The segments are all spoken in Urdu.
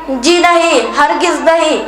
جی نہیں، ہرگز نہیں،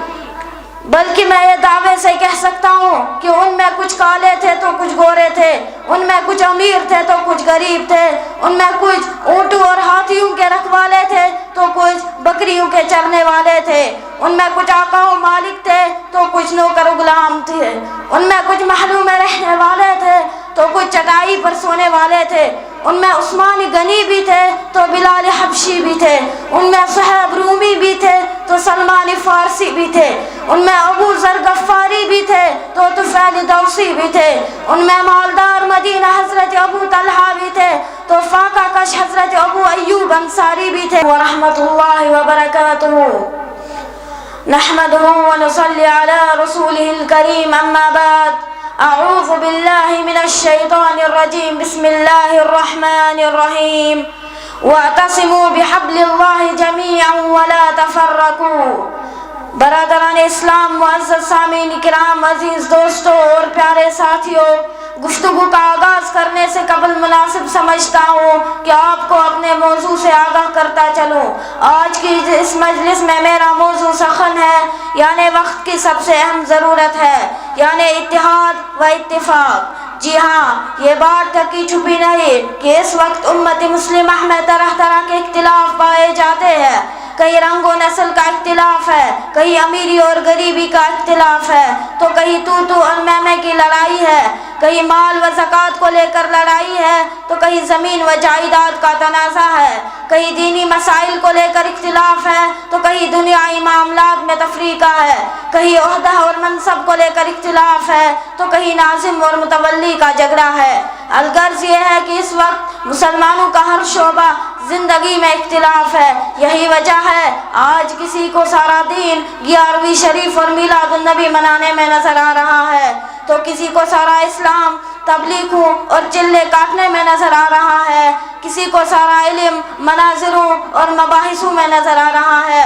بلکہ میں یہ دعوے سے کہہ سکتا ہوں کہ ان میں کچھ کالے تھے تو کچھ گورے تھے، ان میں کچھ امیر تھے تو کچھ غریب تھے، ان میں کچھ اونٹوں اور ہاتھیوں کے رکھوالے تھے تو کچھ بکریوں کے چرنے والے تھے، ان میں کچھ آقا و مالک تھے تو کچھ نوکر و غلام تھے، ان میں کچھ محلوں میں رہنے والے تھے تو کچھ چٹائی پر سونے والے تھے، ان میں عثمان غنی بھی تھے تو بلال حبشی بھی تھے، ان میں صہیب رومی بھی تھے تو سلمان فارسی بھی تھے، ان میں ابو ذر غفاری بھی تھے تو طفیل دوسی بھی تھے، ان میں مالدار مدینہ حضرت ابو طلحہ بھی تھے تو فاقہ کش حضرت ابو ایوب انصاری بھی تھے۔ ورحمۃ اللہ وبرکاتہ۔ نحمده ونصلي على رسوله الكريم، أما بعد، أعوذ بالله من الشيطان الرجيم، بسم الله الرحمن الرحيم، واعتصموا بحبل الله جميعا ولا تفرقوا۔ برادران اسلام، معزز سامعین کرام، عزیز دوستوں اور پیارے ساتھیوں، گفتگو کا آغاز کرنے سے قبل مناسب سمجھتا ہوں کہ آپ کو اپنے موضوع سے آگاہ کرتا چلوں۔ آج کی اس مجلس میں میرا موضوع سخن ہے، یعنی وقت کی سب سے اہم ضرورت ہے، یعنی اتحاد و اتفاق۔ جی ہاں، یہ بات ڈھکی چھپی نہیں کہ اس وقت امت مسلمہ میں طرح طرح کے اختلاف پائے جاتے ہیں، کہیں رنگ و نسل کا اختلاف ہے، کہیں امیری اور غریبی کا اختلاف ہے، تو کہیں تو اور میں کی لڑائی ہے، کہیں مال و زکوٰۃ کو لے کر لڑائی ہے، تو کہیں زمین و جائیداد کا تنازع ہے، کہیں دینی مسائل کو لے کر اختلاف ہے، تو کہیں دنیائی معاملات میں تفریقہ ہے، کہیں عہدہ اور منصب کو لے کر اختلاف ہے، تو کہیں ناظم اور متولی کا جھگڑا ہے۔ الغرض یہ ہے کہ اس وقت مسلمانوں کا ہر شعبہ زندگی میں اختلاف ہے۔ یہی وجہ ہے آج کسی کو سارا دین 11ویں شریف اور میلاد النبی منانے میں نظر آ رہا ہے، تو کسی کو سارا اسلام تبلیغوں اور چلے کاٹنے میں نظر آ رہا ہے، کسی کو سارا علم مناظروں اور مباحثوں میں نظر آ رہا ہے۔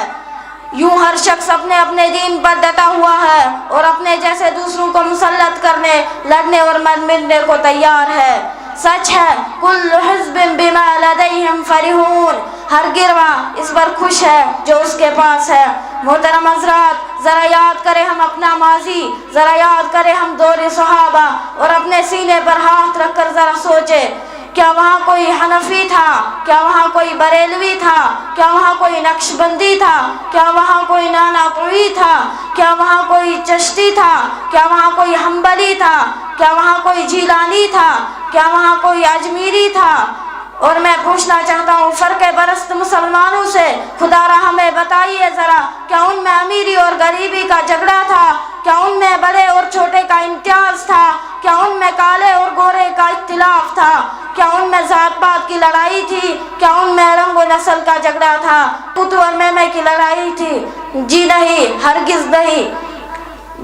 یوں ہر شخص اپنے اپنے دین پر ڈٹا ہوا ہے اور اپنے جیسے دوسروں کو مسلط کرنے، لڑنے اور مرنے کو تیار ہے۔ سچ ہے، کل حزب بما لدیہم فرحون، ہر گروہ اس پر خوش ہے جو اس کے پاس ہے۔ محترم حضرات، ذرا یاد کریں ہم اپنا ماضی، ذرا یاد کریں ہم دور صحابہ، اور اپنے سینے پر ہاتھ رکھ کر ذرا سوچیں، کیا وہاں کوئی حنفی تھا؟ کیا وہاں کوئی بریلوی تھا؟ کیا وہاں کوئی نقش بندی تھا؟ کیا وہاں کوئی ناناتوی تھا؟ کیا وہاں کوئی چشتی تھا؟ کیا وہاں کوئی حنبلی تھا؟ کیا وہاں کوئی جیلانی تھا؟ کیا وہاں کوئی اجمیری تھا؟ اور میں پوچھنا چاہتا ہوں فرق پرست مسلمانوں سے، خدا را ہمیں بتائیے ذرا، کیا ان میں امیری اور غریبی کا جھگڑا تھا؟ کیا ان میں بڑے اور چھوٹے کا امتیاز تھا؟ کیا ان میں کالے اور گورے کا اختلاف تھا؟ کیا ان میں ذات پات کی لڑائی تھی؟ کیا ان میں رنگ و نسل کا جھگڑا تھا؟ تو اور میں کی لڑائی تھی؟ جی نہیں، ہرگز نہیں،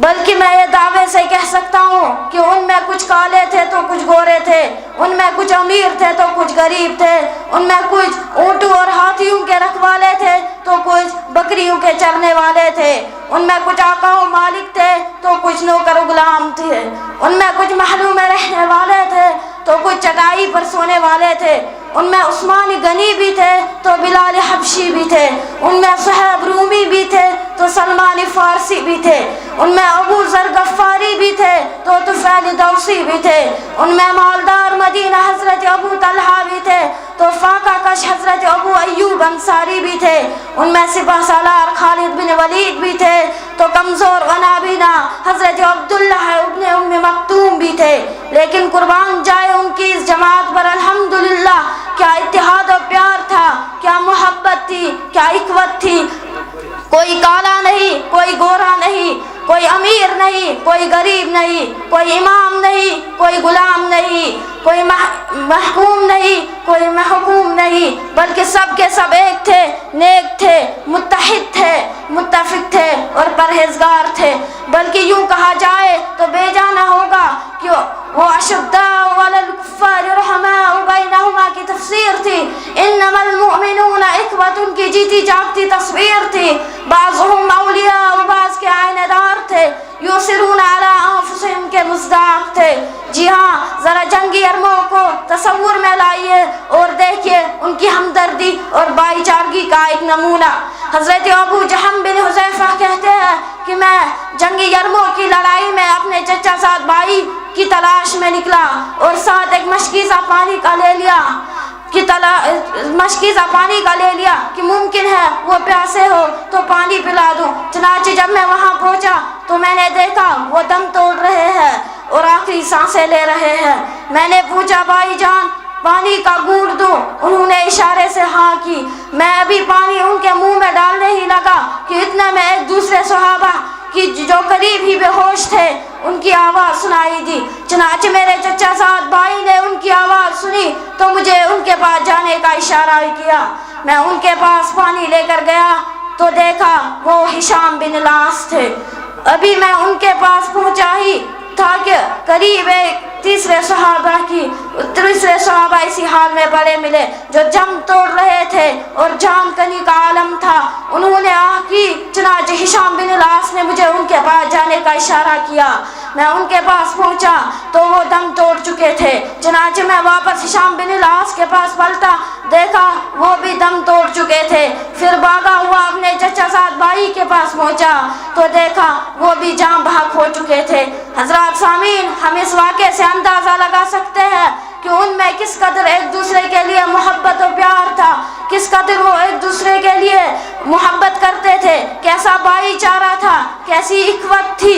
بلکہ میں یہ دعوے سے کہہ سکتا ہوں کہ ان میں کچھ کالے تھے تو کچھ گورے تھے، ان میں کچھ امیر تھے تو کچھ غریب تھے، ان میں کچھ اونٹوں اور ہاتھیوں کے رکھوالے تھے تو کچھ بکریوں کے چرنے والے تھے، ان میں کچھ آقا و مالک تھے تو کچھ نوکر و غلام تھے، ان میں کچھ محلوں میں رہنے والے تھے تو کچھ چٹائی پر سونے والے تھے، ان میں عثمان غنی بھی تھے تو بلال حبشی بھی تھے، ان میں صہیب رومی بھی تھے تو سلمان فارسی بھی تھے، ان میں ابو ذر غفاری بھی تھے تو طفیل دوسی بھی تھے، ان میں مالدار مدینہ حضرت ابو طلحہ بھی تھے تو فاقہ کش حضرت ابو ایوب انصاری بھی تھے، ان میں سپہ سالار خالد بن ولید بھی تھے تو کمزور و نابینا حضرت عبداللہ ابن ام مکتوم بھی تھے، لیکن قربان جائے ان کی اس جماعت پر الحمدللہ کیا اتحاد و پیار تھا، کیا محبت تھی، کیا اخوت تھی۔ کوئی کالا نہیں، کوئی گورا نہیں، کوئی امیر نہیں، کوئی غریب نہیں، کوئی امام نہیں، کوئی غلام نہیں، کوئی محکوم نہیں، کوئی محکوم نہیں، بلکہ سب کے سب ایک تھے، نیک تھے، متحد تھے، متفق تھے اور پرہیزگار تھے۔ بلکہ یوں کہا جائے تو بے جانا ہوگا کہ وہ اشداء علی الکفار رحماء بینہما کی تفسیر تھی، انما المؤمنون اخوۃ ان کی جیتی جاگتی تصویر تھی، بعضهم اولیاء و بعض کے عینہ دار تھے۔ یؤثرون علی انفسہم کے مصداق تھے۔ جی ہاں، ذرا جنگی ارموں کو تصور میں لائیے اور دیکھیے ان کی ہمدردی اور بھائی چارگی کا ایک نمونہ۔ حضرت ابو جہم بن حذیفہ کہتے ہیں کہ میں جنگی یرموک کی لڑائی میں اپنے چچا زاد بھائی کی تلاش میں نکلا اور ساتھ ایک مشکیزہ پانی کا لے لیا کہ ممکن ہے وہ پیاسے ہو تو پانی پلا دوں۔ چنانچہ جب میں وہاں پہنچا تو میں نے دیکھا وہ دم توڑ رہے ہیں اور آخری سانسیں لے رہے ہیں۔ میں نے پوچھا بھائی جان پانی کا گھونٹ دوں؟ انہوں نے اشارے سے ہاں کی۔ میں ابھی پانی ان کے منہ میں ڈالنے ہی لگا کہ اتنے میں ایک دوسرے صحابہ کی جو قریب ہی بے ہوش تھے ان کی آواز سنائی دی۔ چنانچہ میرے چچا زاد بھائی نے ان کی آواز سنی تو مجھے ان کے پاس جانے کا اشارہ کیا۔ میں ان کے پاس پانی لے کر گیا تو دیکھا وہ ہشام بن لاس تھے۔ ابھی میں ان کے پاس پہنچا ہی تھا کہ قریب ایک تیسرے صحابہ اسی حال میں پڑے ملے جو جم توڑ رہے تھے اور جان کنی کا عالم تھا۔ انہوں نے آہ کی، چنانچہ ہشام بن لاس نے مجھے ان کے پاس جانے کا اشارہ کیا۔ میں ان کے پاس پہنچا تو وہ دم توڑ چکے تھے۔ چنانچہ میں واپس ہشام بن لاس کے پاس پلٹا، دیکھا وہ بھی دم توڑ چکے تھے۔ پھر بھاگا ہوا اپنے چچا زاد بھائی کے پاس پہنچا تو دیکھا وہ بھی جان بحق ہو چکے تھے۔ حضرات سامعین، ہم اس واقعے سے اندازہ لگا سکتے ہیں کہ ان میں کس قدر ایک دوسرے کے لیے محبت و پیار تھا، کس قدر وہ ایک دوسرے کے لیے محبت کرتے تھے، کیسا بھائی چارہ تھا، کیسی اخوت تھی۔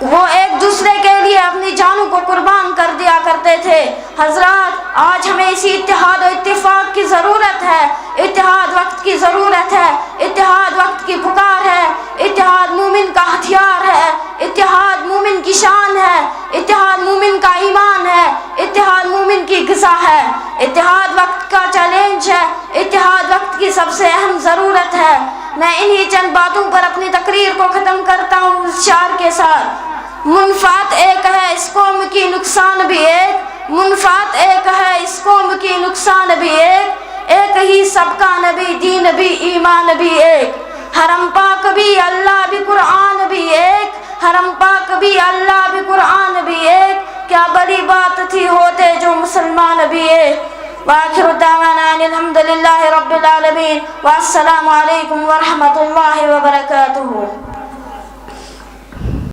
وہ ایک دوسرے کے لیے اپنی جانوں کو قربان کر دیا کرتے تھے۔ حضرات آج ہمیں اسی اتحاد و اتفاق کی ضرورت ہے۔ اتحاد وقت کی ضرورت ہے، اتحاد وقت کی پکار ہے، اتحاد مومن کا ہتھیار ہے، اتحاد مومن کی شان ہے، اتحاد مومن کا ایمان ہے، اتحاد مومن کی غذا ہے، اتحاد وقت کا چیلنج ہے، اتحاد وقت کی سب سے اہم ضرورت ہے۔ میں انہی چند باتوں پر اپنی تقریر کو ختم کرتا ہوں اس شعر کے ساتھ۔ منفعت ایک ہے اس قوم کی نقصان بھی ایک، منفعت ایک ہے اس قوم کی نقصان بھی ایک ہی سب کا نبی دین بھی ایمان بھی ایک، حرم پاک بھی اللہ بھی قرآن بھی ایک، حرم پاک بھی اللہ بھی قرآن بھی ایک، کیا بڑی بات تھی ہوتے جو مسلمان بھی ایک۔ وآخر دعوانا ان الحمد للہ رب العالمین، والسلام علیکم ورحمۃ اللہ وبرکاتہ۔